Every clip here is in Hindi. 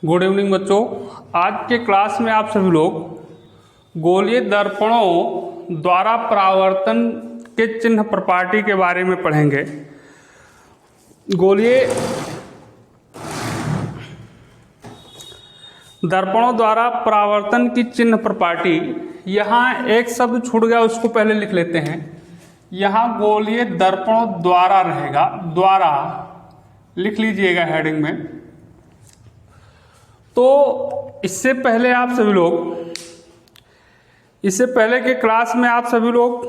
गुड इवनिंग बच्चों। आज के क्लास में आप सभी लोग गोलीय दर्पणों द्वारा परावर्तन के चिन्ह प्रॉपर्टी के बारे में पढ़ेंगे। गोलीय दर्पणों द्वारा परावर्तन की चिन्ह प्रॉपर्टी, यहाँ एक शब्द छूट गया, उसको पहले लिख लेते हैं। यहाँ गोलीय दर्पणों द्वारा रहेगा, द्वारा लिख लीजिएगा हेडिंग में। तो इससे पहले के क्लास में आप सभी लोग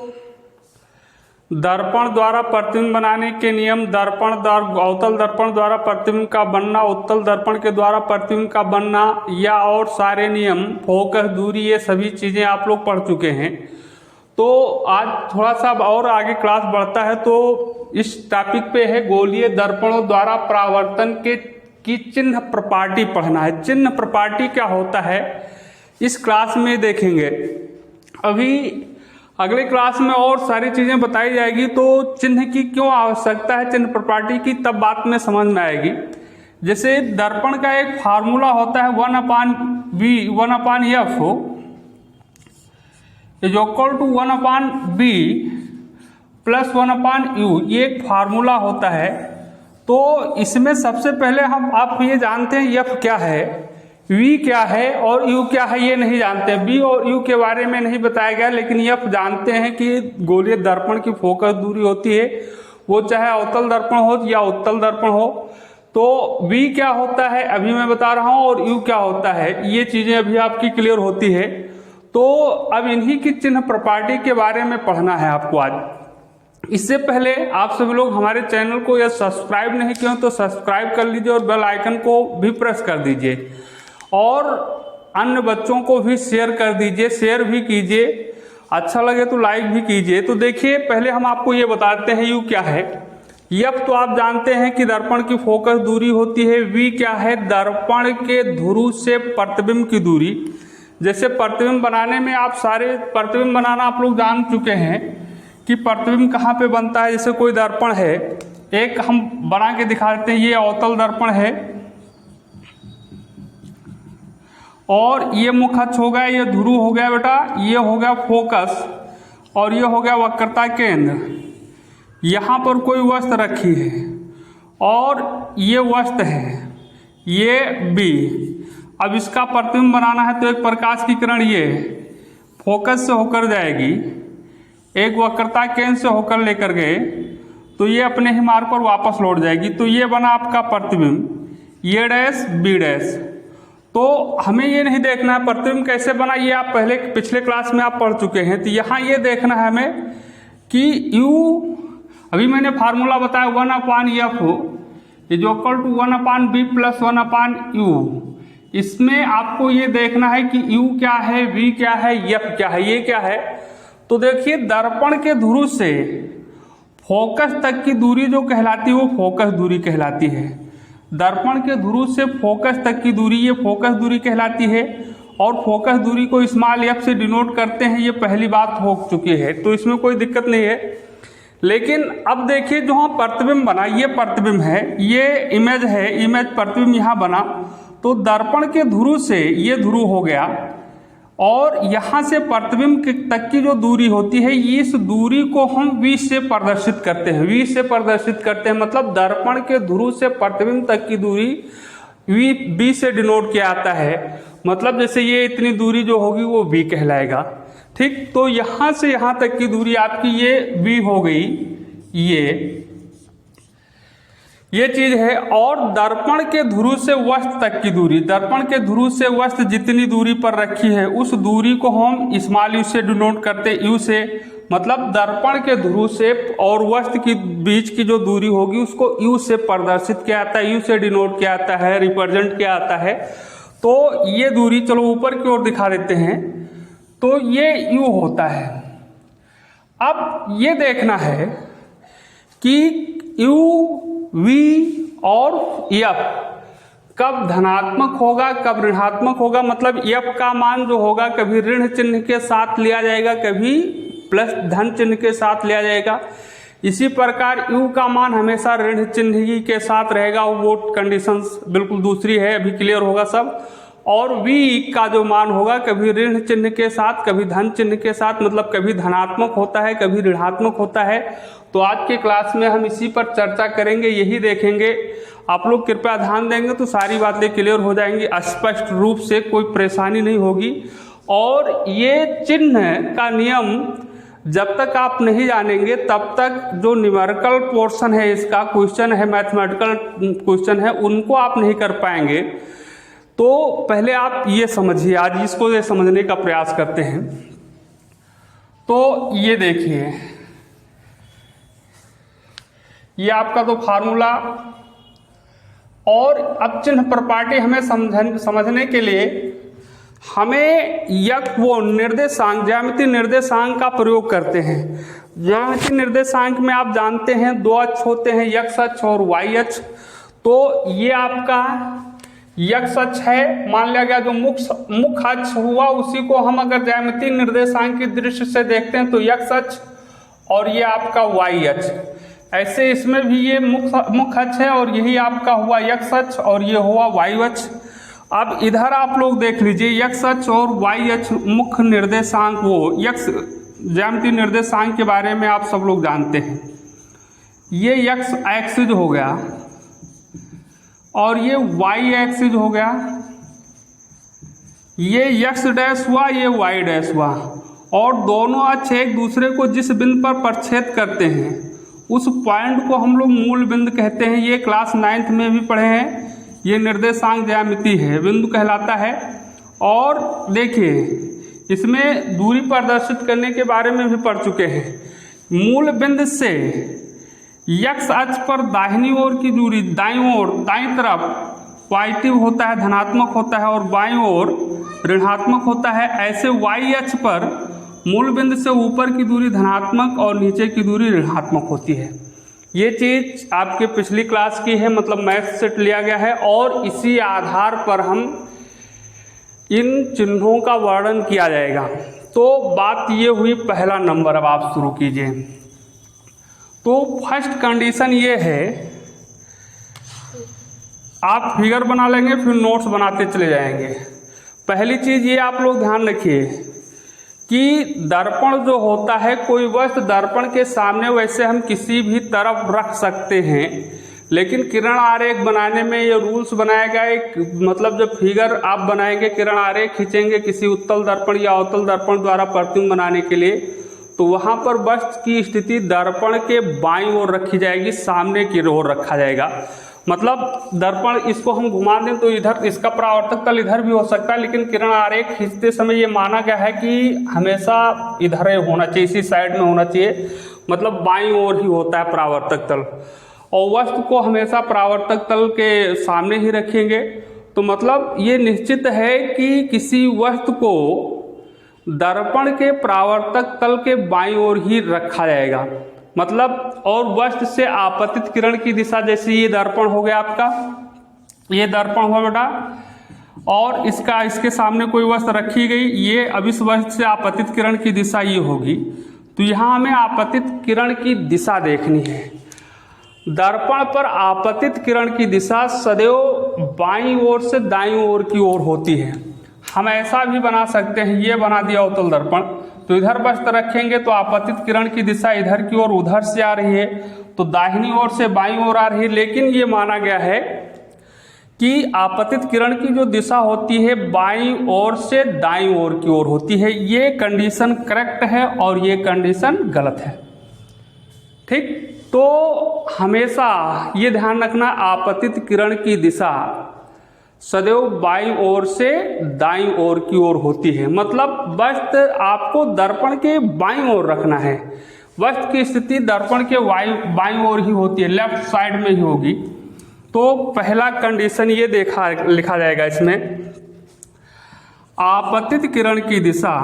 दर्पण द्वारा प्रतिबिंब बनाने के नियम, दर्पण द्वारा अवतल दर्पण द्वारा प्रतिबिंब का बनना, उत्तल दर्पण के द्वारा प्रतिबिंब का बनना, या और सारे नियम, फोकस दूरी, ये सभी चीज़ें आप लोग पढ़ चुके हैं। तो आज थोड़ा सा और आगे क्लास बढ़ता है, तो इस टॉपिक पे है गोलीय दर्पणों द्वारा परावर्तन की चिन्ह प्रॉपर्टी पढ़ना है। चिन्ह प्रॉपर्टी क्या होता है इस क्लास में देखेंगे। अभी अगले क्लास में और सारी चीजें बताई जाएगी, तो चिन्ह की क्यों आवश्यकता है, चिन्ह प्रॉपर्टी की, तब बात में समझ में आएगी। जैसे दर्पण का एक फार्मूला होता है 1/V 1/F is equal to 1/B plus 1/U, ये एक फार्मूला होता है। तो इसमें सबसे पहले आप ये जानते हैं F क्या है, V क्या है और U क्या है, ये नहीं जानते हैं। B और U के बारे में नहीं बताया गया, लेकिन F जानते हैं कि गोलीय दर्पण की फोकस दूरी होती है, वो चाहे अवतल दर्पण हो या उत्तल दर्पण हो। तो V क्या होता है अभी मैं बता रहा हूँ, और U क्या होता है, ये चीज़ें अभी आपकी क्लियर होती है। तो अब इन्हीं की चिन्ह प्रॉपर्टी के बारे में पढ़ना है आपको आज। इससे पहले आप सभी लोग हमारे चैनल को या सब्सक्राइब नहीं किए तो सब्सक्राइब कर लीजिए और बेल आइकन को भी प्रेस कर दीजिए, और अन्य बच्चों को भी शेयर कर दीजिए, शेयर भी कीजिए, अच्छा लगे तो लाइक भी कीजिए। तो देखिए, पहले हम आपको ये बताते हैं U क्या है। F तो आप जानते हैं कि दर्पण की फोकस दूरी होती है। V क्या है, दर्पण के ध्रुव से प्रतिबिंब की दूरी। जैसे प्रतिबिंब बनाने में प्रतिबिंब बनाना आप लोग जान चुके हैं कि प्रतिबिंब कहाँ पे बनता है। जैसे कोई दर्पण है, एक हम बना के दिखा देते हैं, ये अवतल दर्पण है और ये मुखच्छ हो गया, ये ध्रुव हो गया बेटा, ये हो गया फोकस और ये हो गया वक्रता केंद्र। यहाँ पर कोई वस्तु रखी है और ये वस्तु है, ये B। अब इसका प्रतिबिंब बनाना है तो एक प्रकाश की किरण ये फोकस से होकर जाएगी, एक वक्रता केंद्र से होकर लेकर गए तो ये अपने ही मार्ग पर वापस लौट जाएगी। तो ये बना आपका प्रतिबिंब, ये डैश B डैश। तो हमें ये नहीं देखना है प्रतिबिंब कैसे बना, ये आप पिछले क्लास में आप पढ़ चुके हैं। तो यहाँ ये देखना है हमें कि U, अभी मैंने फार्मूला बताया 1/F is equal to 1/B plus 1/U। इसमें आपको ये देखना है कि U क्या है, V क्या है, F क्या है, ये क्या है। तो देखिए, दर्पण के ध्रुव से फोकस तक की दूरी जो कहलाती है वो फोकस दूरी कहलाती है। दर्पण के ध्रुव से फोकस तक की दूरी, ये फोकस दूरी कहलाती है, और फोकस दूरी को स्मॉल f से डिनोट करते हैं। ये पहली बात हो चुकी है, तो इसमें कोई दिक्कत नहीं है। लेकिन अब देखिए, जो हम प्रतिबिंब बना, ये प्रतिबिंब है, ये इमेज है, इमेज प्रतिबिंब यहाँ बना। तो दर्पण के ध्रुव से ये ध्रुव हो गया, और यहाँ से प्रतिबिंब तक की जो दूरी होती है, इस दूरी को हम V से प्रदर्शित करते हैं। V से प्रदर्शित करते हैं मतलब दर्पण के ध्रुव से प्रतिबिंब तक की दूरी B से डिनोट किया जाता है। मतलब जैसे ये इतनी दूरी जो होगी वो V कहलाएगा, ठीक। तो यहाँ से यहाँ तक की दूरी आपकी ये V हो गई, ये चीज है। और दर्पण के ध्रुव से वस्तु तक की दूरी, दर्पण के ध्रुव से वस्तु जितनी दूरी पर रखी है उस दूरी को हम स्मॉल u से डिनोट करते हैं, U से। मतलब दर्पण के ध्रुव से और वस्तु की बीच की जो दूरी होगी उसको U से प्रदर्शित किया जाता है, U से डिनोट किया जाता है, रिप्रेजेंट किया जाता है। तो ये दूरी चलो ऊपर की ओर दिखा देते हैं, तो ये U होता है। अब ये देखना है कि U, V और F कब धनात्मक होगा, कब ऋणात्मक होगा। मतलब F का मान जो होगा कभी ऋण चिन्ह के साथ लिया जाएगा, कभी प्लस धन चिन्ह के साथ लिया जाएगा। इसी प्रकार यू का मान हमेशा ऋण चिन्ह ही के साथ रहेगा, वो कंडीशंस बिल्कुल दूसरी है, अभी क्लियर होगा सब। और v का जो मान होगा कभी ऋण चिन्ह के साथ कभी धन चिन्ह के साथ, मतलब कभी धनात्मक होता है कभी ऋणात्मक होता है। तो आज के क्लास में हम इसी पर चर्चा करेंगे, यही देखेंगे। आप लोग कृपया ध्यान देंगे तो सारी बातें क्लियर हो जाएंगी स्पष्ट रूप से, कोई परेशानी नहीं होगी। और ये चिन्ह का नियम जब तक आप नहीं जानेंगे तब तक जो न्यूमेरिकल पोर्शन है, इसका क्वेश्चन है, मैथमेटिकल क्वेश्चन है, उनको आप नहीं कर पाएंगे। तो पहले आप ये समझिए, आज इसको ये समझने का प्रयास करते हैं। तो ये देखिए, ये आपका तो फार्मूला, और अब चिन्ह प्रॉपर्टी हमें समझने के लिए हमें वो निर्देशांक, ज्यामितीय निर्देशांक का प्रयोग करते हैं। ज्यामितीय निर्देशांक में आप जानते हैं दो अक्ष होते हैं, x अक्ष और y अक्ष। तो ये आपका x अक्ष है, मान लिया गया जो मुख्य अक्ष हुआ, उसी को हम अगर ज्यामितीय निर्देशांक की दृष्टि से देखते हैं तो x अक्ष, और ये आपका y अक्ष। ऐसे इसमें भी ये मुख्य अक्ष है और यही आपका हुआ x अक्ष और ये हुआ y अक्ष। अब इधर आप लोग देख लीजिए, x अक्ष और y अक्ष मुख्य निर्देशांक, वो x ज्यामितीय निर्देशांक के बारे में आप सब लोग जानते हैं। ये x एक्सिस हो गया और ये y एक्सिस हो गया, ये x डैश हुआ, ये y डैश हुआ, और दोनों अक्ष एक दूसरे को जिस बिंदु पर प्रच्छेद करते हैं उस पॉइंट को हम लोग मूल बिंदु कहते हैं। ये क्लास 9th में भी पढ़े हैं, ये निर्देशांक ज्यामिति है, बिंदु कहलाता है। और देखिए इसमें दूरी प्रदर्शित करने के बारे में भी पढ़ चुके हैं। मूल बिंदु से x अक्ष पर दाहिनी ओर की दूरी, दाईं तरफ पॉजिटिव होता है, धनात्मक होता है, और बाईं ओर ऋणात्मक होता है। ऐसे y अक्ष पर मूल बिंदु से ऊपर की दूरी धनात्मक और नीचे की दूरी ऋणात्मक होती है। ये चीज आपके पिछली क्लास की है, मतलब मैथ से लिया गया है, और इसी आधार पर हम इन चिन्हों का वर्णन किया जाएगा। तो बात ये हुई पहला नंबर। अब आप शुरू कीजिए। तो फर्स्ट कंडीशन ये है, आप फिगर बना लेंगे फिर नोट्स बनाते चले जाएंगे। पहली चीज ये आप लोग ध्यान रखिए कि दर्पण जो होता है, कोई वस्तु दर्पण के सामने वैसे हम किसी भी तरफ रख सकते हैं, लेकिन किरण आरेख बनाने में ये रूल्स बनाया गया है। मतलब जब फिगर आप बनाएंगे, किरण आरेख खींचेंगे किसी उत्तल दर्पण या अवतल दर्पण द्वारा प्रतिबिंब बनाने के लिए, तो वहां पर वस्तु की स्थिति दर्पण के बाईं ओर रखी जाएगी, सामने की ओर रखा जाएगा। मतलब दर्पण इसको हम घुमा दें तो इधर इसका परावर्तक तल इधर भी हो सकता है, लेकिन किरण आरेख खींचते समय ये माना गया है कि हमेशा इधर होना चाहिए, इसी साइड में होना चाहिए, मतलब बाईं ओर ही होता है परावर्तक तल। और वस्तु को हमेशा परावर्तक तल के सामने ही रखेंगे। तो मतलब ये निश्चित है कि किसी वस्तु को दर्पण के परावर्तक तल के बाईं ओर ही रखा जाएगा। मतलब और वस्तु से आपतित किरण की दिशा, जैसे ये दर्पण हो गया आपका, ये दर्पण हुआ बेटा, और इसके सामने कोई वस्तु रखी गई, ये अब इस वस्तु से आपतित किरण की दिशा ये होगी। तो यहाँ हमें आपतित किरण की दिशा देखनी है। दर्पण पर आपतित किरण की दिशा सदैव बाईं ओर से दाईं ओर की ओर होती है। हम ऐसा भी बना सकते हैं, ये बना दिया अवतल दर्पण, तो इधर वस्तु रखेंगे तो आपतित किरण की दिशा इधर की ओर उधर से आ रही है, तो दाहिनी ओर से बाईं ओर आ रही है। लेकिन ये माना गया है कि आपतित किरण की जो दिशा होती है बाईं ओर से दाईं ओर की ओर होती है। ये कंडीशन करेक्ट है और ये कंडीशन गलत है। ठीक, तो हमेशा ये ध्यान रखना, आपतित किरण की दिशा सदैव बाईं ओर से दाईं ओर की ओर होती है। मतलब वस्तु आपको दर्पण के बाईं ओर रखना है, वस्तु की स्थिति दर्पण के बाईं ओर ही होती है, लेफ्ट साइड में ही होगी। तो पहला कंडीशन ये लिखा जाएगा इसमें, आपतित किरण की दिशा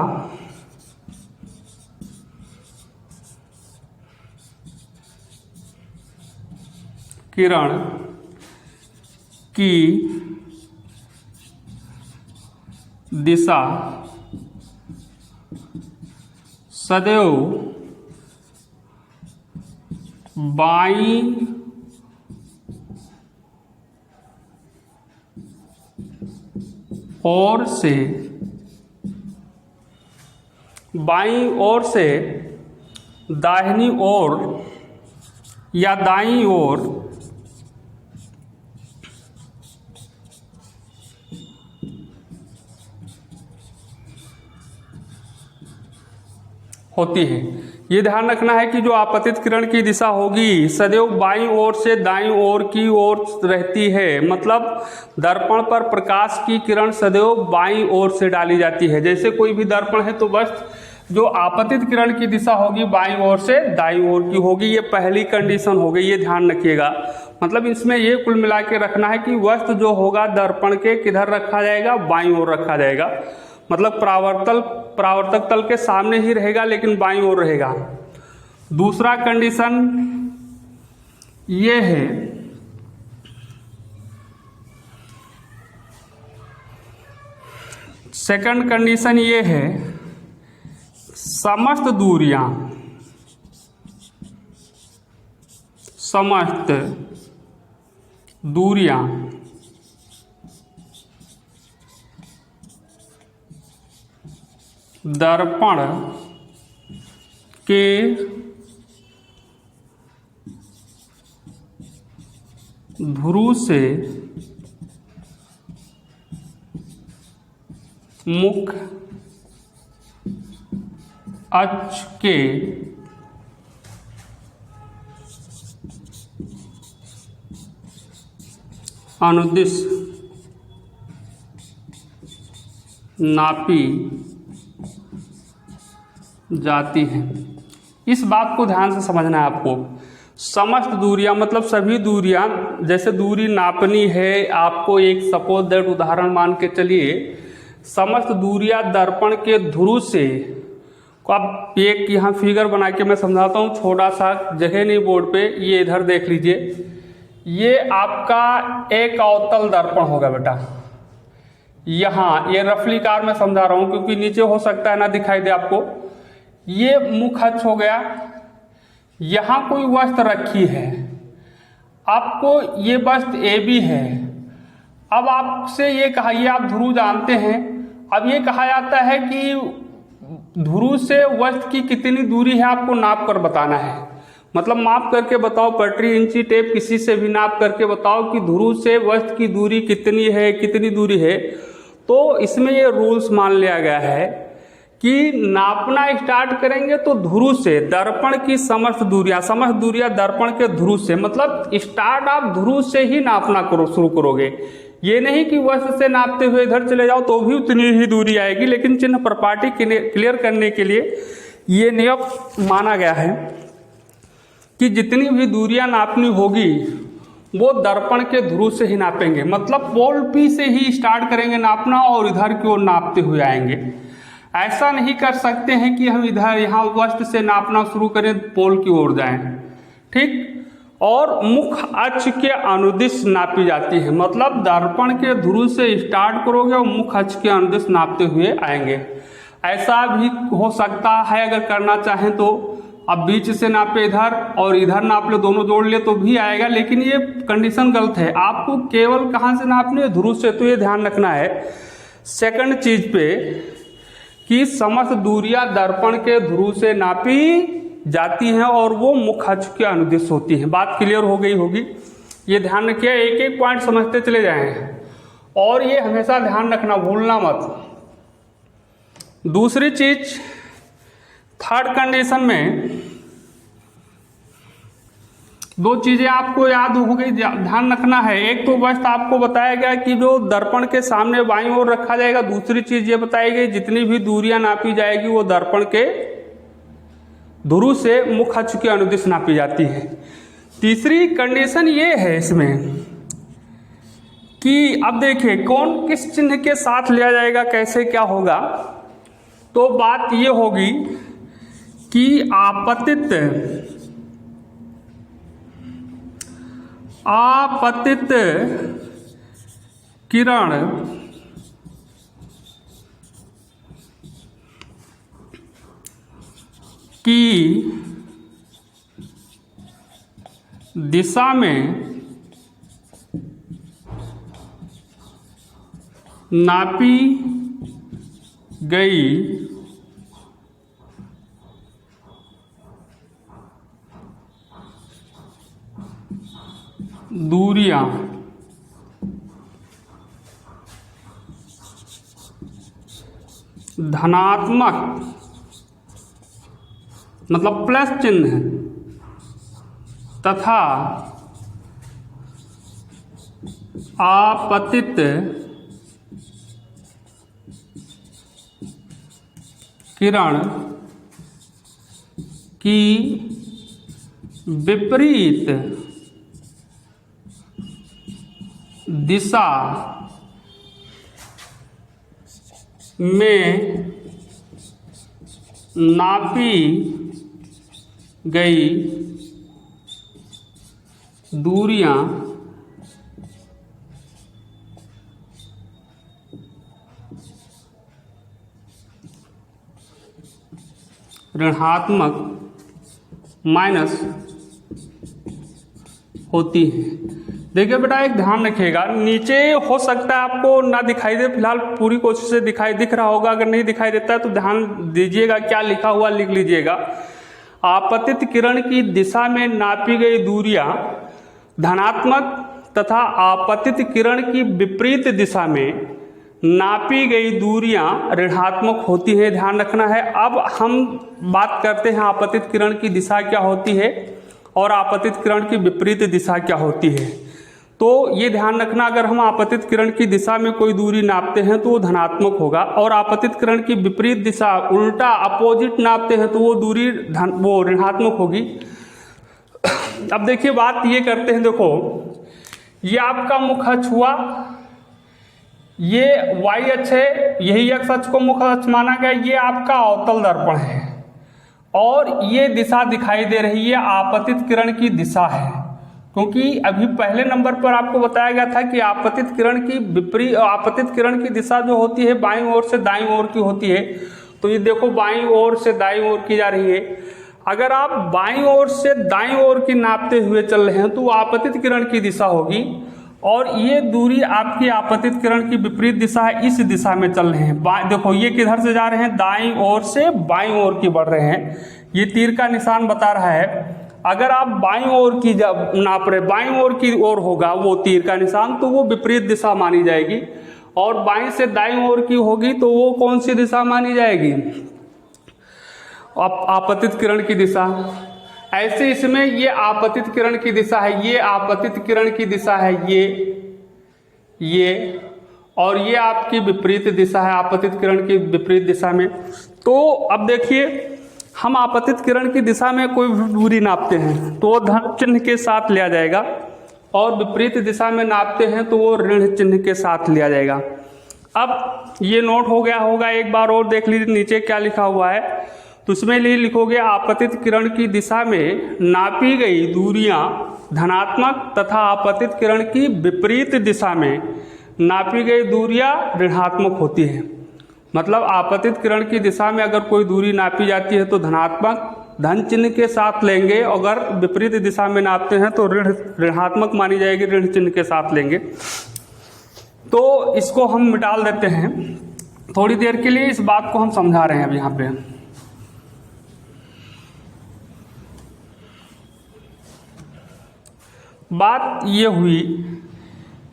किरण की दिशा सदैव बाईं ओर से, बाईं ओर से दाहिनी ओर या दाईं ओर होती है। ये ध्यान रखना है कि जो आपतित किरण की दिशा होगी सदैव बाईं ओर से दाईं ओर की ओर रहती है। मतलब दर्पण पर प्रकाश की किरण सदैव बाईं ओर से डाली जाती है। जैसे कोई भी दर्पण है तो बस जो आपतित किरण की दिशा होगी बाईं ओर से दाईं ओर की होगी। ये पहली कंडीशन हो गई, ये ध्यान रखिएगा। मतलब इसमें ये कुल मिला के रखना है कि वस्तु जो होगा दर्पण के किधर रखा जाएगा, बाईं ओर रखा जाएगा। मतलब परावर्तक तल के सामने ही रहेगा लेकिन बाईं ओर रहेगा। दूसरा कंडीशन ये है, सेकंड कंडीशन ये है, समस्त दूरियां दर्पण के ध्रुव से मुख्य अक्ष के अनुदिश नापी जाती है। इस बात को ध्यान से समझना है आपको। समस्त दूरियां मतलब सभी दूरियां, जैसे दूरी नापनी है आपको, एक सपोज दैट उदाहरण मान के चलिए, समस्त दूरियां दर्पण के ध्रुव से को आप एक यहाँ फिगर बना के मैं समझाता हूँ, छोटा सा जगह नहीं बोर्ड पे, ये इधर देख लीजिए। ये आपका एक अवतल दर्पण होगा बेटा। यहाँ ये रफली कार में समझा रहा हूँ क्योंकि नीचे हो सकता है ना दिखाई दे आपको। ये मुख्य अक्ष हो गया, यहां कोई वस्तु रखी है, आपको ये वस्तु ए बी है। अब आपसे ये कहा, ये आप ध्रुव जानते हैं, अब ये कहा जाता है कि ध्रुव से वस्तु की कितनी दूरी है आपको नाप कर बताना है। मतलब माप करके बताओ, पटरी इंची टेप किसी से भी नाप करके बताओ कि ध्रुव से वस्तु की दूरी कितनी है, कितनी दूरी है। तो इसमें ये रूल्स मान लिया गया है कि नापना स्टार्ट करेंगे तो ध्रुव से दर्पण की समस्त दूरियां दर्पण के ध्रुव से, मतलब स्टार्ट आप ध्रुव से ही नापना शुरू करोगे। ये नहीं कि वस्तु से नापते हुए इधर चले जाओ तो भी उतनी ही दूरी आएगी। लेकिन चिन्ह प्रपाटी क्लियर करने के लिए ये नियम माना गया है कि जितनी भी दूरियां नापनी होगी वो दर्पण के ध्रुव से ही नापेंगे। मतलब पोल पी से ही स्टार्ट करेंगे नापना और इधर की ओर नापते हुए आएंगे। ऐसा नहीं कर सकते हैं कि हम इधर यहाँ वस्तु से नापना शुरू करें पोल की ओर जाएं, ठीक। और मुख्य अक्ष के अनुदिश नापी जाती है। मतलब दर्पण के ध्रुव से स्टार्ट करोगे और मुख्य अक्ष के अनुदिश नापते हुए आएंगे। ऐसा भी हो सकता है अगर करना चाहें तो अब बीच से नापे इधर और इधर नाप ले, दोनों जोड़ ले तो भी आएगा। लेकिन ये कंडीशन गलत है, आपको केवल कहाँ से नापनी है, ध्रुव से। तो ये ध्यान रखना है सेकंड चीज पे कि समस्त दूरियां दर्पण के ध्रुव से नापी जाती हैं और वो मुख्य अक्ष के अनुदिश होती हैं। बात क्लियर हो गई होगी। ये ध्यान रखिए, एक एक पॉइंट समझते चले जाएं और ये हमेशा ध्यान रखना, भूलना मत। दूसरी चीज, थर्ड कंडीशन में दो चीजें आपको याद हो गई, ध्यान रखना है। एक तो बस आपको बताया गया कि जो दर्पण के सामने बाईं ओर रखा जाएगा। दूसरी चीज ये बताई गई जितनी भी दूरियां नापी जाएगी वो दर्पण के ध्रुव से मुख्य अक्ष के अनुदिश नापी जाती है। तीसरी कंडीशन ये है इसमें कि अब देखिए कौन किस चिन्ह के साथ लिया जाएगा, कैसे क्या होगा। तो बात ये होगी कि आपतित किरण की दिशा में नापी गई दूरियां धनात्मक मतलब प्लस चिन्ह तथा आपतित किरण की विपरीत दिशा में नापी गई दूरियां ऋणात्मक माइनस होती हैं। देखिए बेटा एक ध्यान रखिएगा, नीचे हो सकता है आपको ना दिखाई दे, फिलहाल पूरी कोशिश से दिख रहा होगा। अगर नहीं दिखाई देता है तो ध्यान दीजिएगा, क्या लिखा हुआ लिख लीजिएगा। आपतित किरण की दिशा में नापी गई दूरियां धनात्मक तथा आपतित किरण की विपरीत दिशा में नापी गई दूरियां ऋणात्मक होती है, ध्यान रखना है। अब हम बात करते हैं आपतित किरण की दिशा क्या होती है और आपतित किरण की विपरीत दिशा क्या होती है। तो ये ध्यान रखना, अगर हम आपतित किरण की दिशा में कोई दूरी नापते हैं तो वो धनात्मक होगा, और आपतित किरण की विपरीत दिशा उल्टा अपोजिट नापते हैं तो वो दूरी वो ऋणात्मक होगी। अब देखिए बात ये करते हैं, देखो ये आपका मुख अक्ष हुआ, ये y अक्ष है, यही x अक्ष को मुख अक्ष माना गया। ये आपका अवतल दर्पण है और ये दिशा दिखाई दे रही है आपतित किरण की दिशा है, क्योंकि अभी पहले नंबर पर आपको बताया गया था कि आपतित किरण की विपरीत आपतित किरण की दिशा जो होती है बाईं ओर से दाईं ओर की होती है। तो ये देखो बाईं ओर से दाईं ओर की जा रही है। अगर आप बाईं ओर से दाईं ओर की नापते हुए चल रहे हैं तो आपतित किरण की दिशा होगी, और ये दूरी आपकी आपतित किरण की विपरीत दिशा है, इस दिशा में चल रहे हैं। देखो ये किधर से जा रहे हैं, दाईं ओर से बाईं ओर की बढ़ रहे हैं। ये तीर का निशान बता रहा है। अगर आप बाईं ओर की जब नाप रहे, बाईं ओर की ओर होगा वो तीर का निशान, तो वो विपरीत दिशा मानी जाएगी, और बाईं से दाईं ओर की होगी तो वो कौन सी दिशा मानी जाएगी, आपतित किरण की दिशा। ऐसे इसमें ये आपतित किरण की दिशा है, ये आपतित किरण की दिशा है, ये और ये आपकी विपरीत दिशा है आपतित किरण की विपरीत दिशा में। तो अब देखिए हम आपतित किरण की दिशा में कोई दूरी नापते हैं तो वो धन चिन्ह के साथ लिया जाएगा, और विपरीत दिशा में नापते हैं तो वो ऋण चिन्ह के साथ लिया जाएगा। अब ये नोट हो गया होगा, एक बार और देख लीजिए नीचे क्या लिखा हुआ है। तो उसमें लिखोगे आपतित किरण की दिशा में नापी गई दूरियां धनात्मक तथा आपतित किरण की विपरीत दिशा में नापी गई दूरियां ऋणात्मक होती है। मतलब आपतित किरण की दिशा में अगर कोई दूरी नापी जाती है तो धनात्मक धन चिन्ह के साथ लेंगे, अगर विपरीत दिशा में नापते हैं तो ऋणात्मक मानी जाएगी, ऋण चिन्ह के साथ लेंगे। तो इसको हम मिटाल देते हैं थोड़ी देर के लिए, इस बात को हम समझा रहे हैं अब यहाँ पे। बात ये हुई,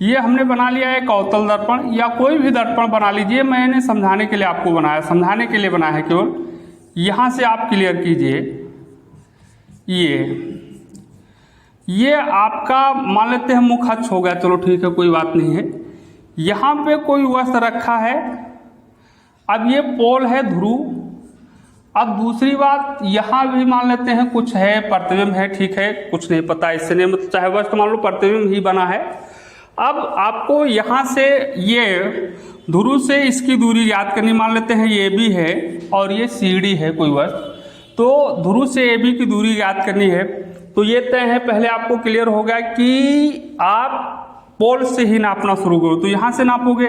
ये हमने बना लिया एक अवतल दर्पण या कोई भी दर्पण बना लीजिए, मैंने समझाने के लिए आपको बनाया, समझाने के लिए बनाया है केवल। यहाँ से आप क्लियर कीजिए, ये आपका मान लेते हैं मुख अक्ष हो गया, चलो ठीक है कोई बात नहीं है। यहाँ पे कोई वस्त्र रखा है, अब ये पोल है ध्रुव। अब दूसरी बात, यहाँ भी मान लेते हैं कुछ है प्रतिबिंब है, ठीक है कुछ नहीं पता इससे नहीं, मतलब चाहे वस्त्र मान लो प्रतिबिंब ही बना है। अब आपको यहाँ से ये ध्रुव से इसकी दूरी याद करनी, मान लेते हैं ये भी है और ये सीढ़ी है कोई वस्त्र, तो ध्रुव से ए बी की दूरी याद करनी है। तो ये तय है, पहले आपको क्लियर हो गया कि आप पोल से ही नापना शुरू करो। तो यहाँ से नापोगे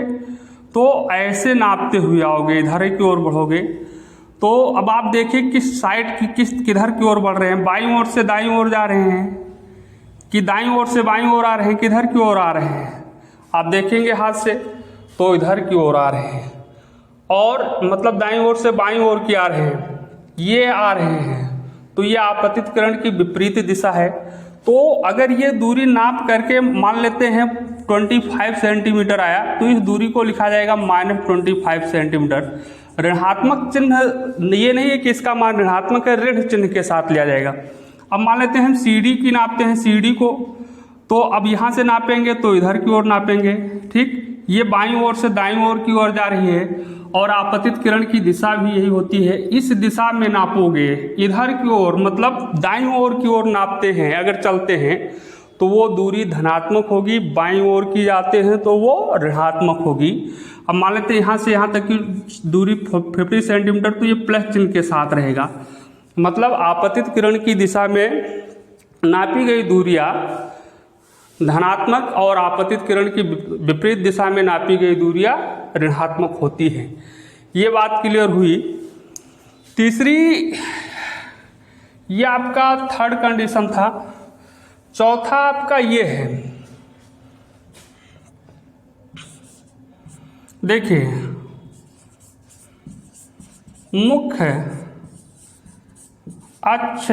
तो ऐसे नापते हुए आओगे, इधर की ओर बढ़ोगे। तो अब आप देखिए किस साइड की किधर की ओर बढ़ रहे हैं, बाईं ओर से दाईं ओर जा रहे हैं, कि दाईं ओर से बाईं ओर आ रहे हैं, किधर की ओर आ रहे हैं, आप देखेंगे हाथ से तो इधर की ओर आ रहे हैं, और मतलब दाईं ओर से बाईं ओर की आ रहे हैं, ये आ रहे हैं, तो ये आपतित किरण की विपरीत दिशा है। तो अगर ये दूरी नाप करके मान लेते हैं 25 सेंटीमीटर आया, तो इस दूरी को लिखा जाएगा -25 सेंटीमीटर। ऋणात्मक चिन्ह ये नहीं है कि इसका मान ऋणात्मक है, ऋण चिन्ह के साथ लिया जाएगा। अब मान लेते हैं हम CD की नापते हैं, CD को, तो अब यहाँ से नापेंगे तो इधर की ओर नापेंगे, ठीक। ये बाईं ओर से दाईं ओर की ओर जा रही है, और आपतित किरण की दिशा भी यही होती है, इस दिशा में नापोगे, इधर की ओर मतलब दाईं ओर की ओर नापते हैं अगर चलते हैं तो वो दूरी धनात्मक होगी, बाईं ओर की जाते हैं तो वो ऋणात्मक होगी। अब मान लेते हैं यहाँ से यहाँ तक की दूरी 50 सेंटीमीटर, तो ये प्लस चिन्ह के साथ रहेगा, मतलब आपतित किरण की दिशा में नापी गई दूरियां धनात्मक और आपतित किरण की विपरीत दिशा में नापी गई दूरियां ऋणात्मक होती हैं। ये बात क्लियर हुई। तीसरी, ये आपका थर्ड कंडीशन था। चौथा आपका ये है, देखिए मुख्य अक्ष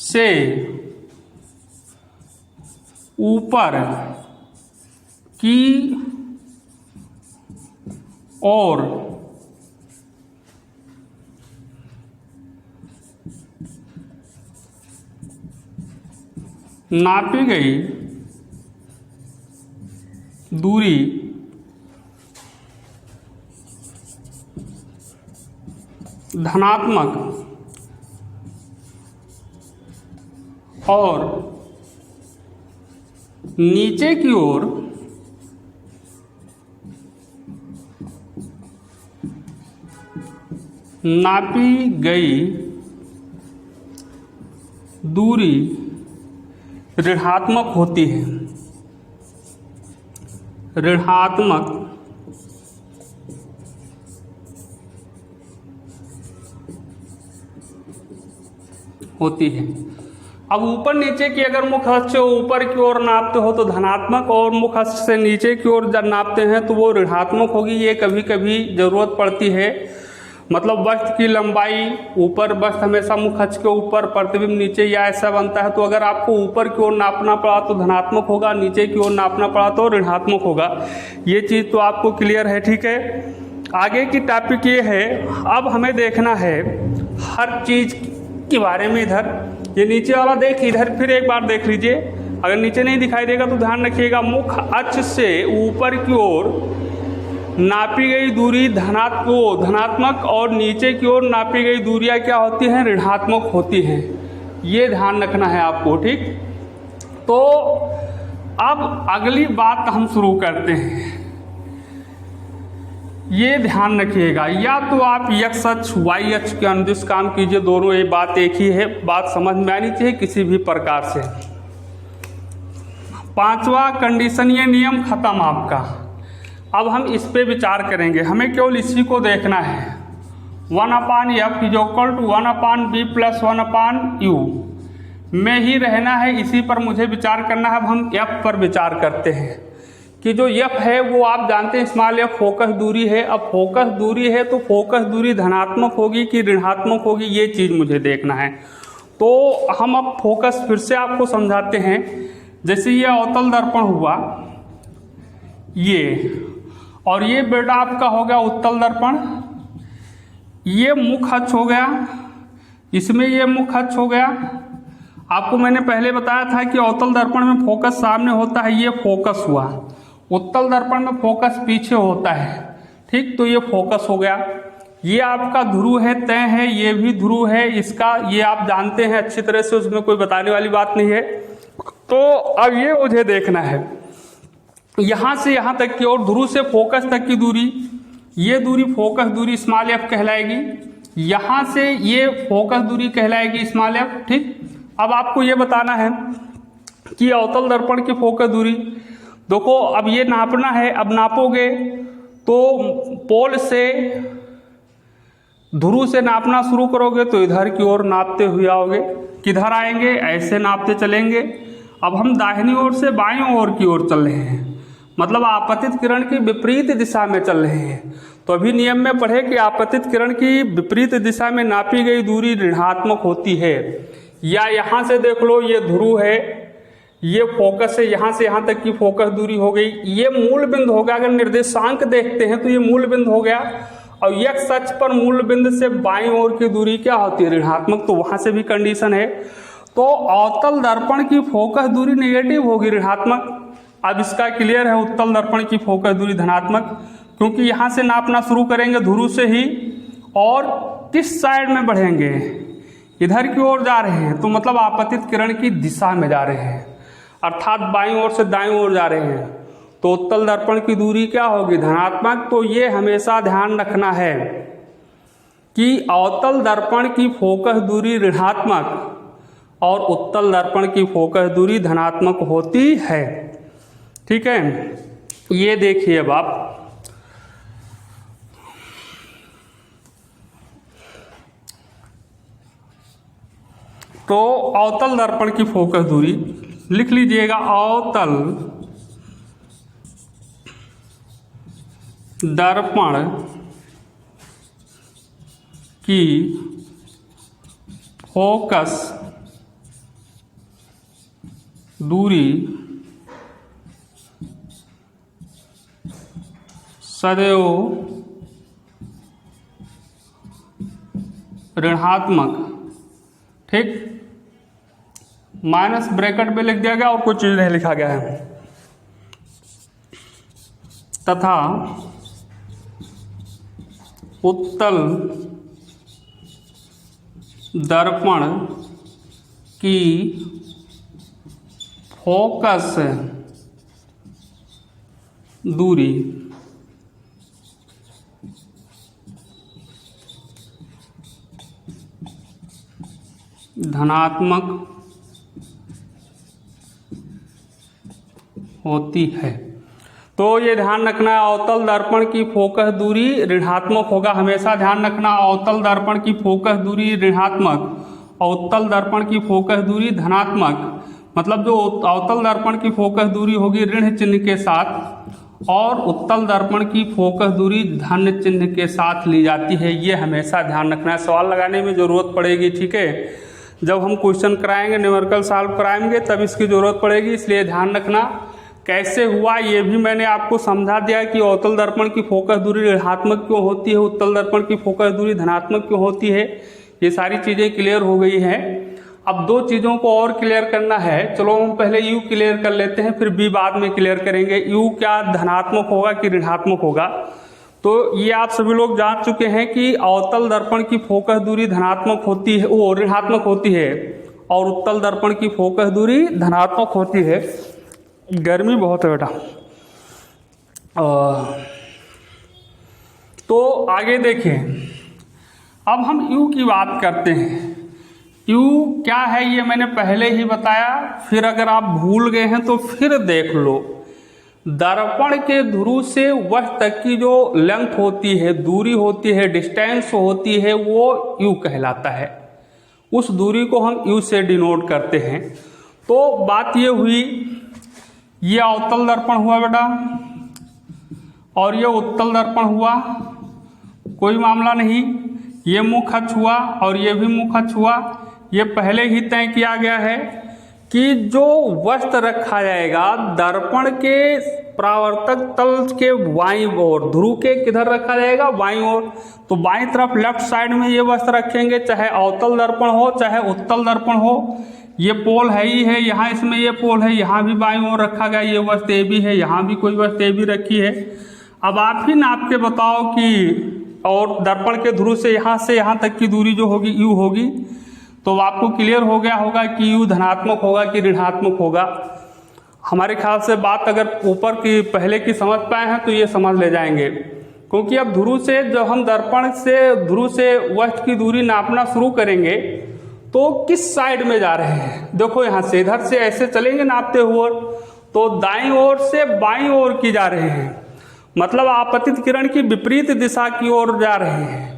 से ऊपर की ओर नापी गई दूरी धनात्मक और नीचे की ओर नापी गई दूरी ऋणात्मक होती है। ऋणात्मक होती है। अब ऊपर नीचे की अगर मुख्य अक्ष से ऊपर की ओर नापते हो तो धनात्मक, और मुख्य अक्ष से नीचे की ओर जब नापते हैं तो वो ऋणात्मक होगी। ये कभी कभी जरूरत पड़ती है, मतलब वस्त्र की लंबाई ऊपर, वस्त्र हमेशा मुख्य अक्ष के ऊपर, प्रतिबिंब नीचे, या ऐसा बनता है, तो अगर आपको ऊपर की ओर नापना पड़ा तो धनात्मक होगा, नीचे की ओर नापना पड़ा तो ऋणात्मक होगा। ये चीज़ तो आपको क्लियर है, ठीक है। आगे की टॉपिक ये है, अब हमें देखना है हर चीज़ के बारे में। इधर ये नीचे वाला देख, इधर फिर एक बार देख लीजिए, अगर नीचे नहीं दिखाई देगा तो ध्यान रखिएगा। मुख्य अक्ष से ऊपर की ओर नापी गई दूरी धनात्मक और नीचे की ओर नापी गई दूरियां क्या होती हैं, ऋणात्मक होती हैं। ये ध्यान रखना है आपको, ठीक। तो अब अगली बात हम शुरू करते हैं, ये ध्यान रखिएगा। या तो आप x अक्ष y अक्ष के अनुदिश काम कीजिए, दोनों ये बात एक ही है, बात समझ में आनी चाहिए किसी भी प्रकार से। पांचवा कंडीशन, ये नियम खत्म आपका। अब हम इस पे विचार करेंगे, हमें केवल इसी को देखना है। 1/f is equal to 1/b plus 1/u में ही रहना है, इसी पर मुझे विचार करना है। अब हम f पर विचार करते हैं कि जो f है वो आप जानते हैं स्मॉल f फोकस दूरी है। अब फोकस दूरी है तो फोकस दूरी धनात्मक होगी कि ऋणात्मक होगी, ये चीज़ मुझे देखना है। तो हम अब फोकस फिर से आपको समझाते हैं। जैसे ये अवतल दर्पण हुआ ये, और ये बेटा आपका हो गया उत्तल दर्पण, ये मुख्य अक्ष हो गया, इसमें ये मुख्य अक्ष हो गया। आपको मैंने पहले बताया था कि अवतल दर्पण में फोकस सामने होता है, ये फोकस हुआ। उत्तल दर्पण में फोकस पीछे होता है, ठीक। तो ये फोकस हो गया। ये आपका ध्रुव है, तय है, ये भी ध्रुव है इसका, ये आप जानते हैं अच्छी तरह से, उसमें कोई बताने वाली बात नहीं है। तो अब ये मुझे देखना है, यहाँ से यहाँ तक की और ध्रुव से फोकस तक की दूरी, ये दूरी फोकस दूरी स्मॉल f कहलाएगी। यहाँ से ये फोकस दूरी कहलाएगी स्मॉल f, ठीक। अब आपको ये बताना है कि अवतल दर्पण की फोकस दूरी, देखो अब ये नापना है। अब नापोगे तो पोल से ध्रुव से नापना शुरू करोगे तो इधर की ओर नापते हुए आओगे, किधर आएंगे, ऐसे नापते चलेंगे। अब हम दाहिनी ओर से बाईं ओर की ओर चल रहे हैं, मतलब आपतित किरण की विपरीत दिशा में चल रहे हैं। तो अभी नियम में पढ़े कि आपतित किरण की विपरीत दिशा में नापी गई दूरी ऋणात्मक होती है। या यहाँ से देख लो, ये ध्रुव है, ये फोकस है, यहाँ से यहाँ तक की फोकस दूरी हो गई, ये मूल बिंदु हो गया। अगर निर्देशांक देखते हैं तो ये मूल बिंदु हो गया, और x अक्ष पर मूल बिंदु से बाईं ओर की दूरी क्या होती है, ऋणात्मक। तो वहां से भी कंडीशन है। तो अवतल दर्पण की फोकस दूरी नेगेटिव होगी, ऋणात्मक। अब इसका क्लियर है, उत्तल दर्पण की फोकस दूरी धनात्मक, क्योंकि यहां से नापना शुरू करेंगे ध्रुव से ही, और किस साइड में बढ़ेंगे, इधर की ओर जा रहे हैं, तो मतलब आपतित किरण की दिशा में जा रहे हैं, अर्थात बाईं ओर से दाईं ओर जा रहे हैं। तो उत्तल दर्पण की दूरी क्या होगी, धनात्मक। तो ये हमेशा ध्यान रखना है कि अवतल दर्पण की फोकस दूरी ऋणात्मक और उत्तल दर्पण की फोकस दूरी धनात्मक होती है। ठीक है, ये देखिए अब आप, तो अवतल दर्पण की फोकस दूरी लिख लीजिएगा, अवतल दर्पण की फोकस दूरी सदैव ऋणात्मक। ठीक, माइनस ब्रैकेट में लिख दिया गया और कुछ चीज नहीं लिखा गया है, तथा उत्तल दर्पण की फोकस दूरी धनात्मक होती है। तो ये ध्यान रखना है, अवतल दर्पण की फोकस दूरी ऋणात्मक होगा, हमेशा ध्यान रखना। अवतल दर्पण की फोकस दूरी ऋणात्मक और उत्तल दर्पण की फोकस दूरी धनात्मक, मतलब जो अवतल दर्पण की फोकस दूरी होगी ऋण चिन्ह के साथ और उत्तल दर्पण की फोकस दूरी धन चिन्ह के साथ ली जाती है। ये हमेशा ध्यान रखना है, सवाल लगाने में जरूरत पड़ेगी। ठीक है, जब हम क्वेश्चन कराएंगे, न्यूमेरिकल सॉल्व कराएंगे, तब इसकी जरूरत पड़ेगी, इसलिए ध्यान रखना। कैसे हुआ ये भी मैंने आपको समझा दिया कि अवतल दर्पण की फोकस दूरी ऋणात्मक क्यों होती है, उत्तल दर्पण की फोकस दूरी धनात्मक क्यों होती है, ये सारी चीज़ें क्लियर हो गई हैं। अब दो चीज़ों को और क्लियर करना है, चलो हम पहले यू क्लियर कर लेते हैं, फिर बी बाद में क्लियर करेंगे। यू क्या धनात्मक होगा कि ऋणात्मक होगा, तो ये आप सभी लोग जान चुके हैं कि अवतल दर्पण की फोकस दूरी धनात्मक होती है, वो ऋणात्मक होती है, और उत्तल दर्पण की फोकस दूरी धनात्मक होती है। गर्मी बहुत है बेटा। तो आगे देखें, अब हम यू की बात करते हैं। यू क्या है ये मैंने पहले ही बताया, फिर अगर आप भूल गए हैं तो फिर देख लो। दर्पण के ध्रुव से वह तक की जो लेंथ होती है, दूरी होती है, डिस्टेंस होती है, वो यू कहलाता है। उस दूरी को हम यू से डिनोट करते हैं। तो बात ये हुई, ये अवतल दर्पण हुआ बेटा और ये उत्तल दर्पण हुआ, कोई मामला नहीं। ये मुख अक्ष हुआ और ये भी मुख अक्ष हुआ। ये पहले ही तय किया गया है कि जो वस्त्र रखा जाएगा दर्पण के परावर्तक तल के बाईं ओर, ध्रुव के किधर रखा जाएगा, बाईं ओर। तो बाईं तरफ लेफ्ट साइड में ये वस्त्र रखेंगे, चाहे अवतल दर्पण हो चाहे उत्तल दर्पण हो। ये पोल है ही है, यहाँ इसमें ये पोल है, यहाँ भी बाईं ओर रखा गया, ये वस्तु ए भी है, यहाँ भी कोई वस्तु ए भी रखी है। अब आप ही नाप के बताओ कि, और दर्पण के ध्रुव से यहाँ तक की दूरी जो होगी यू होगी। तो आपको क्लियर हो गया होगा कि यू धनात्मक होगा कि ऋणात्मक होगा। हमारे ख्याल से बात अगर ऊपर की पहले की समझ पाए हैं तो ये समझ ले जाएंगे, क्योंकि अब ध्रुव से जब हम दर्पण से ध्रुव से वस्तु की दूरी नापना शुरू करेंगे तो किस साइड में जा रहे हैं, देखो यहाँ से इधर से ऐसे चलेंगे नापते हुए, तो दाईं ओर से बाईं ओर की जा रहे हैं, मतलब आपतित किरण की विपरीत दिशा की ओर जा रहे हैं।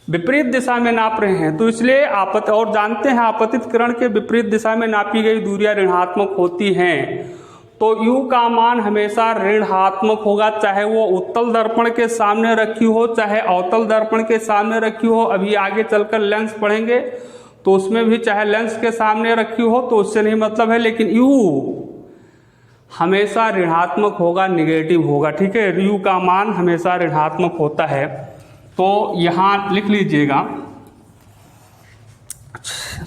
विपरीत दिशा में नाप रहे हैं, तो इसलिए और जानते हैं आपतित किरण के विपरीत दिशा में नापी गई दूरियां ऋणात्मक होती हैं। तो U का मान हमेशा ऋणात्मक होगा, चाहे वो उत्तल दर्पण के सामने रखी हो चाहे अवतल दर्पण के सामने रखी हो। अभी आगे चलकर लेंस पढ़ेंगे तो उसमें भी चाहे लेंस के सामने रखी हो तो उससे नहीं मतलब है, लेकिन U हमेशा ऋणात्मक होगा, निगेटिव होगा। ठीक है, U का मान हमेशा ऋणात्मक होता है। तो यहाँ लिख लीजिएगा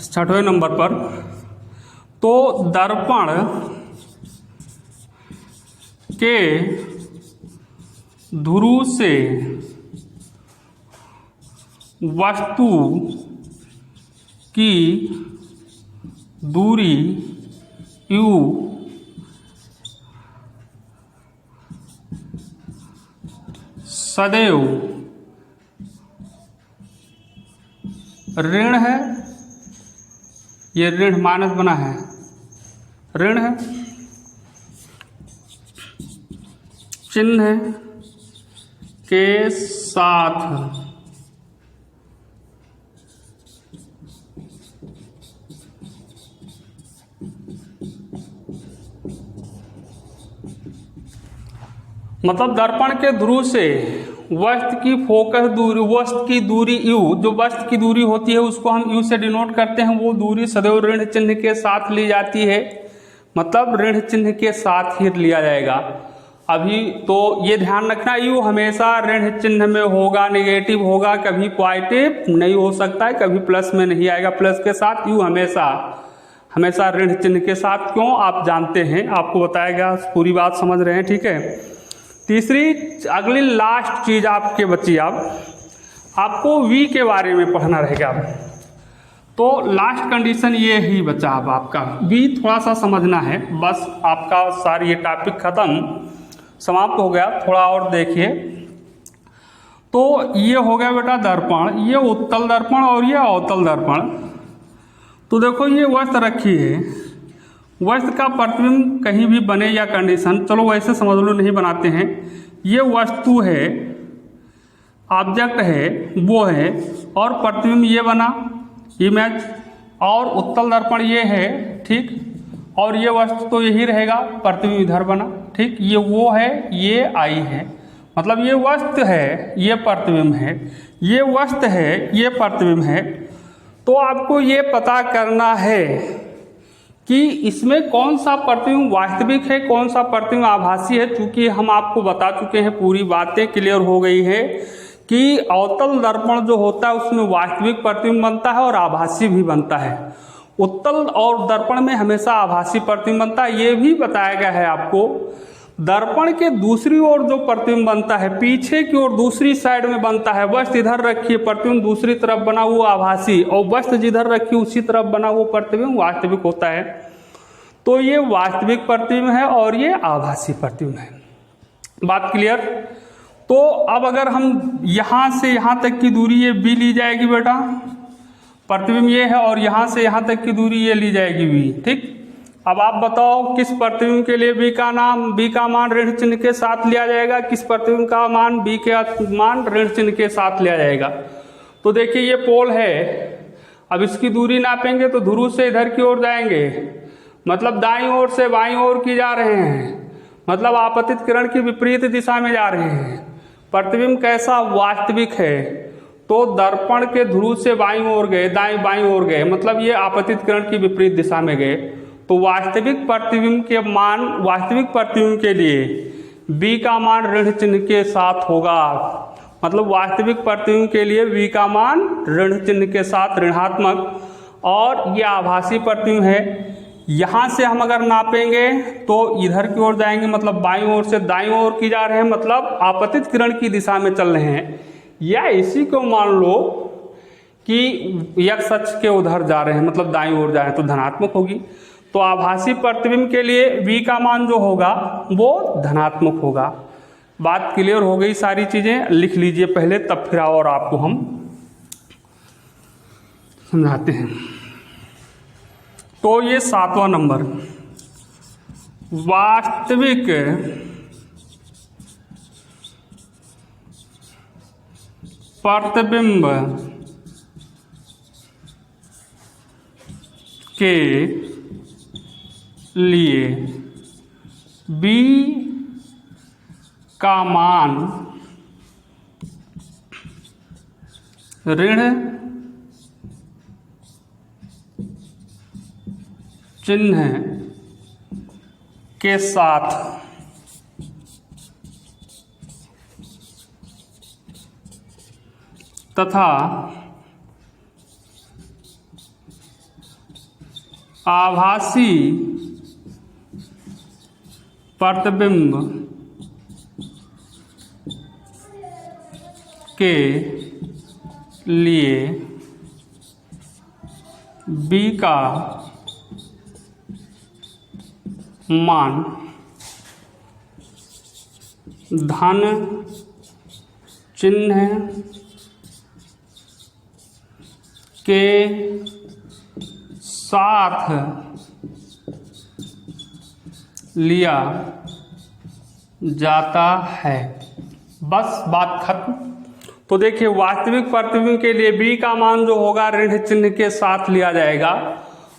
6वें नंबर पर, तो दर्पण के ध्रुव से वस्तु की दूरी U सदैव ऋण है, ये ऋण माइनस बना है, ऋण है, चिन्ह के साथ मतलब दर्पण के ध्रुव से वस्तु की फोकस दूरी, वस्तु की दूरी U, जो वस्तु की दूरी होती है उसको हम U से डिनोट करते हैं, वो दूरी सदैव ऋण चिन्ह के साथ ली जाती है, मतलब ऋण चिन्ह के साथ ही लिया जाएगा। अभी तो ये ध्यान रखना, U हमेशा ऋण चिन्ह में होगा, नेगेटिव होगा, कभी पॉजिटिव नहीं हो सकता है, कभी प्लस में नहीं आएगा। प्लस के साथ U हमेशा ऋण चिन्ह के साथ, क्यों आप जानते हैं, आपको बताया गया, पूरी बात समझ रहे हैं। ठीक है, तीसरी अगली लास्ट चीज आपके बच्ची, आपको V के बारे में पढ़ना रहेगा। तो लास्ट कंडीशन ये ही बचा अब आपका V, थोड़ा सा समझना है बस, आपका सारी ये टॉपिक खत्म, समाप्त हो गया। थोड़ा और देखिए, तो ये हो गया बेटा दर्पण, ये उत्तल दर्पण और ये अवतल दर्पण। तो देखो ये वस्तु रखी है, वस्तु का प्रतिबिंब कहीं भी बने या कंडीशन, चलो वैसे समझ लो नहीं बनाते हैं, ये वस्तु है, ऑब्जेक्ट है, वो है, और प्रतिबिंब ये बना इमेज, और उत्तल दर्पण ये है, ठीक, और ये वस्तु तो यही रहेगा, प्रतिबिंब इधर बना, ठीक, ये वो है, ये आई है, मतलब ये वस्तु है, ये प्रतिबिंब है, ये वस्तु है, ये प्रतिबिंब है। तो आपको ये पता करना है कि इसमें कौन सा प्रतिबिंब वास्तविक है, कौन सा प्रतिबिंब आभासी है। चूंकि हम आपको बता चुके हैं, पूरी बातें क्लियर हो गई है कि अवतल दर्पण जो होता है उसमें वास्तविक प्रतिबिंब बनता है और आभासी भी बनता है। उत्तल और दर्पण में हमेशा आभासी प्रतिबिंब बनता है। ये भी बताया गया है आपको, दर्पण के दूसरी ओर जो प्रतिबिंब बनता है, पीछे की ओर दूसरी साइड में बनता है, वस्तु इधर रखिए, प्रतिबिंब दूसरी तरफ बना वो आभासी, और वस्तु जिधर रखी उसी तरफ बना वो प्रतिबिंब वास्तविक होता है। तो ये वास्तविक प्रतिबिंब है और ये आभासी प्रतिबिंब है। बात क्लियर? तो अब अगर हम यहाँ से यहाँ तक की दूरी ये B ली जाएगी बेटा, प्रतिबिंब ये है, और यहाँ से यहाँ तक की दूरी ये ली जाएगी B, ठीक। अब आप बताओ किस प्रतिबिंब के लिए B का मान ऋण चिन्ह के साथ लिया जाएगा, किस प्रतिबिंब का मान B के मान ऋण चिन्ह के साथ लिया जाएगा। तो देखिए ये पोल है, अब इसकी दूरी नापेंगे तो ध्रुव से इधर की ओर जाएंगे, मतलब दाईं ओर से बाईं ओर की जा रहे हैं, मतलब आपतित किरण की विपरीत दिशा में जा रहे हैं। प्रतिबिंब कैसा? वास्तविक है। तो दर्पण के ध्रुव से बाईं ओर गए, दाईं बाईं ओर गए, मतलब ये आपतित किरण की विपरीत दिशा में गए। तो वास्तविक प्रतिबिंब के मान, वास्तविक प्रतिबिंब के लिए B का मान ऋण चिन्ह के साथ होगा, मतलब वास्तविक प्रतिबिंब के लिए V का मान ऋण चिन्ह के साथ ऋणात्मक, और ये आभासी प्रतिबिंब है। यहाँ से हम अगर नापेंगे तो इधर की ओर जाएंगे, मतलब बाईं ओर से दाईं ओर की जा रहे हैं, मतलब आपतित किरण की दिशा में चल रहे हैं। या इसी को मान लो कि x अक्ष के उधर जा रहे हैं, मतलब दाईं ओर जा रहे हैं, तो धनात्मक होगी। तो आभासी प्रतिबिंब के लिए V का मान जो होगा वो धनात्मक होगा। बात क्लियर हो गई? सारी चीजें लिख लीजिए पहले, तब फिर और आपको हम समझाते हैं। तो ये 7वां नंबर, वास्तविक प्रतिबिंब के लिए बी का मान ऋण चिन्ह के साथ तथा आभासी प्रतिबिंब के लिए बी का मान धन चिन्ह के साथ लिया जाता है। बस बात खत्म। तो देखिए, वास्तविक प्रतिबिंब के लिए बी का मान जो होगा ऋण चिन्ह के साथ लिया जाएगा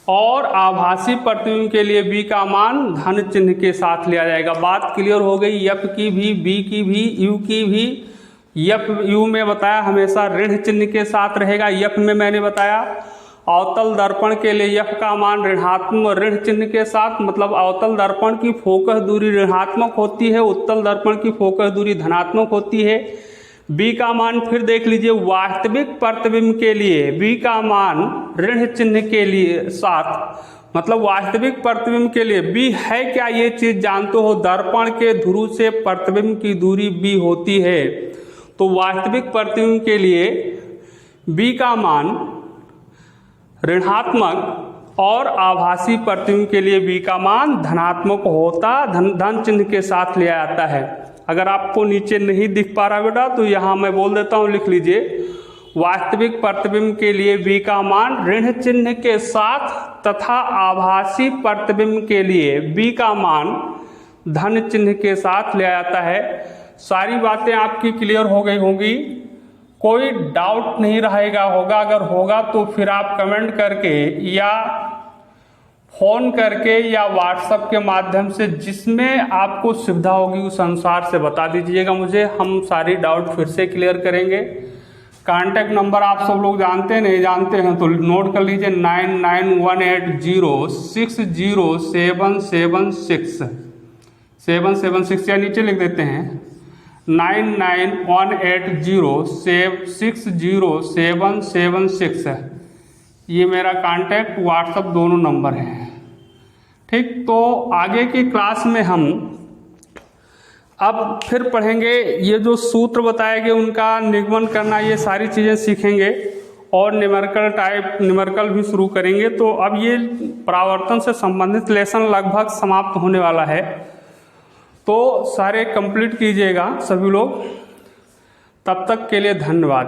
और आभासी प्रतिबिंब के लिए बी का मान धन चिन्ह के साथ लिया जाएगा। बात क्लियर हो गई। एफ की भी, बी की भी, यू की भी। एफ यू में बताया हमेशा ऋण चिन्ह के साथ रहेगा। एफ में मैंने बताया अवतल दर्पण के लिए एफ का मान ऋणात्मक ऋण चिन्ह के साथ, मतलब अवतल दर्पण की फोकस दूरी ऋणात्मक होती है, उत्तल दर्पण की फोकस दूरी धनात्मक होती है। बी का मान फिर देख लीजिए, वास्तविक प्रतिबिंब के लिए बी का मान ऋण चिन्ह के लिए साथ, मतलब वास्तविक प्रतिबिंब के लिए बी है क्या, ये चीज जानते हो। दर्पण के ध्रुव से प्रतिबिंब की दूरी बी होती है। तो वास्तविक प्रतिबिंब के लिए बी का मान ऋणात्मक और आभासी प्रतिबिंब के लिए बी का मान धनात्मक होता, धन चिन्ह के साथ लिया जाता है। अगर आपको नीचे नहीं दिख पा रहा बेटा तो यहाँ मैं बोल देता हूँ, लिख लीजिए। वास्तविक प्रतिबिंब के लिए बी का मान ऋण चिन्ह के साथ तथा आभासी प्रतिबिंब के लिए बी का मान धन चिन्ह के साथ लिया जाता है। सारी बातें आपकी क्लियर हो गई होंगी, कोई डाउट नहीं रहेगा होगा। अगर होगा तो फिर आप कमेंट करके या फ़ोन करके या व्हाट्सएप के माध्यम से जिसमें आपको सुविधा होगी उस अनुसार से बता दीजिएगा मुझे। हम सारी डाउट फिर से क्लियर करेंगे। कॉन्टैक्ट नंबर आप सब लोग जानते हैं, नहीं जानते हैं तो नोट कर लीजिए 9918060776 या नीचे लिख देते हैं 9918060776। ये मेरा कांटेक्ट व्हाट्सएप दोनों नंबर हैं। ठीक, तो आगे की क्लास में हम अब फिर पढ़ेंगे, ये जो सूत्र बताए गए उनका निगमन करना, ये सारी चीज़ें सीखेंगे और न्यूमेरिकल भी शुरू करेंगे। तो अब ये परावर्तन से संबंधित लेसन लगभग समाप्त होने वाला है, तो सारे कंप्लीट कीजिएगा सभी लोग। तब तक के लिए धन्यवाद।